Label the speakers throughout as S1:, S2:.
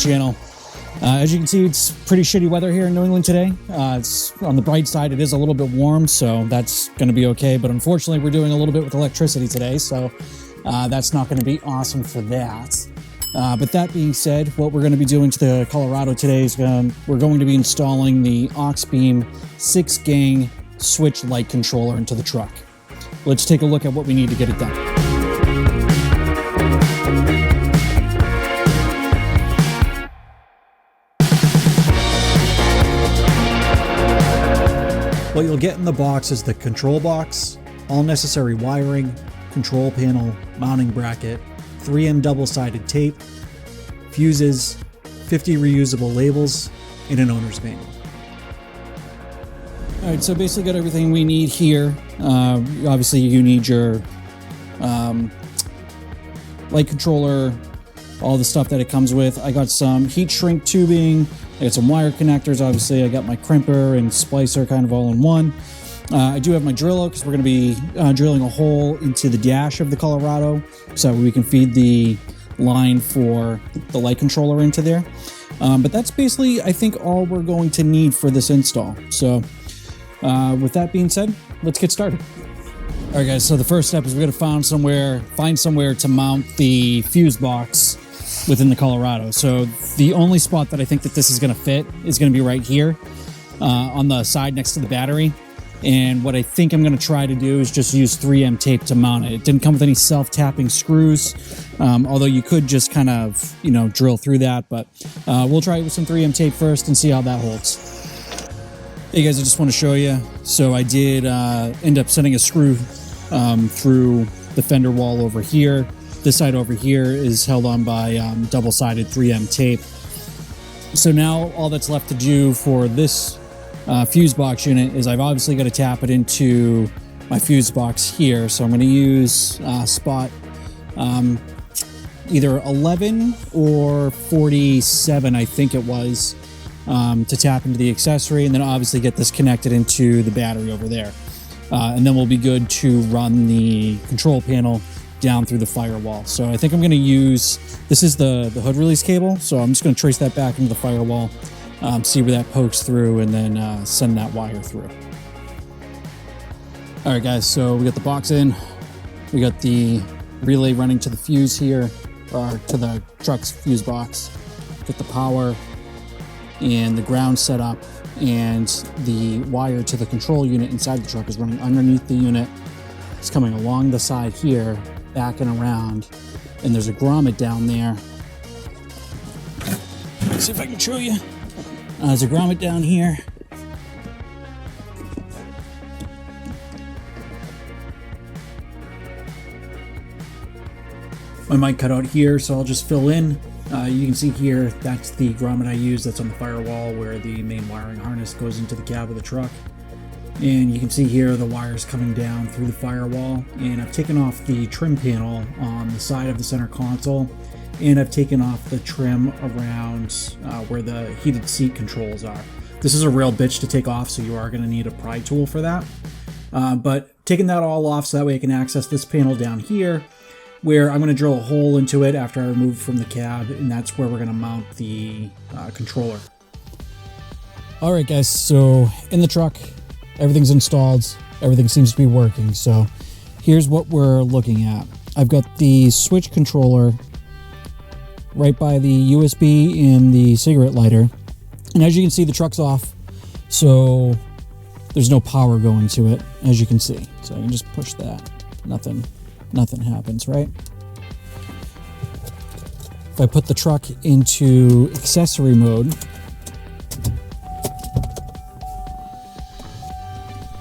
S1: channel. As you can see, it's pretty shitty weather here in New England today. It's on the bright side, it is a little bit warm, so that's going to be okay. But unfortunately, we're doing a little bit with electricity today, so that's not going to be awesome for that. But that being said, what we're going to be doing to the Colorado today is we're going to be installing the AUXBEAM 6-gang switch light controller into the truck. Let's take a look at what we need to get it done.
S2: What you'll get in the box is the control box, all necessary wiring, control panel, mounting bracket, 3M double-sided tape, fuses, 50 reusable labels, and an owner's manual.
S1: Alright, so basically got everything we need here. Obviously you need your light controller, all the stuff that it comes with. I got some heat shrink tubing, I got some wire connectors, obviously I got my crimper and splicer kind of all in one. I do have my drill out because we're going to be drilling a hole into the dash of the Colorado so that we can feed the line for the light controller into there. But that's basically, I think, all we're going to need for this install. So with that being said, let's get started. All right, guys, so the first step is we're going to find somewhere to mount the fuse box within the Colorado. So the only spot that I think that this is going to fit is going to be right here on the side next to the battery. And what I think I'm going to try to do is just use 3M tape to mount it. It didn't come with any self-tapping screws, although you could just kind of, drill through that. But we'll try it with some 3M tape first and see how that holds. Hey guys, I just want to show you. So I did end up sending a screw through the fender wall over here. This side over here is held on by double-sided 3M tape. So now all that's left to do for this fuse box unit is I've obviously got to tap it into my fuse box here. So I'm going to use spot either 11 or 47, I think it was, to tap into the accessory, and then obviously get this connected into the battery over there. And then we'll be good to run the control panel down through the firewall. So I think I'm going to use, this is the hood release cable, so I'm just going to trace that back into the firewall, see where that pokes through, and then send that wire through. All right, guys, so we got the box in, we got the relay running to the fuse here, or to the truck's fuse box, get the power and the ground set up, and the wire to the control unit inside the truck is running underneath the unit. It's coming along the side here, back and around, and there's a grommet down there. Let's see if I can show you. There's a grommet down here. My mic cut out here, so I'll just fill in. You can see here, that's the grommet I use that's on the firewall where the main wiring harness goes into the cab of the truck. And you can see here the wires coming down through the firewall, and I've taken off the trim panel on the side of the center console, and I've taken off the trim around where the heated seat controls are. This is a real bitch to take off, so you are going to need a pry tool for that. But taking that all off so that way I can access this panel down here, where I'm going to drill a hole into it after I remove it from the cab, and that's where we're going to mount the controller. All right, guys, so in the truck, everything's installed, everything seems to be working. So here's what we're looking at. I've got the switch controller right by the USB and the cigarette lighter. And as you can see, the truck's off, so there's no power going to it, as you can see. So I can just push that. Nothing happens, right? If I put the truck into accessory mode,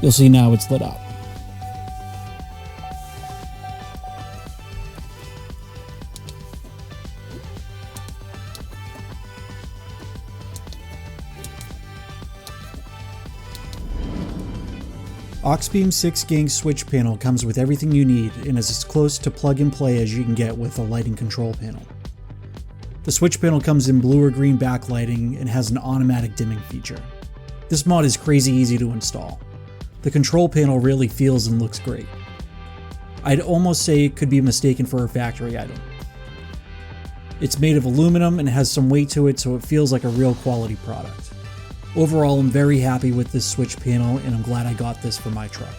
S1: you'll see now it's lit up.
S2: AUXBEAM 6-gang switch panel comes with everything you need and is as close to plug and play as you can get with a lighting control panel. The switch panel comes in blue or green backlighting and has an automatic dimming feature. This mod is crazy easy to install. The control panel really feels and looks great. I'd almost say it could be mistaken for a factory item. It's made of aluminum and has some weight to it, so it feels like a real quality product. Overall, I'm very happy with this switch panel and I'm glad I got this for my truck.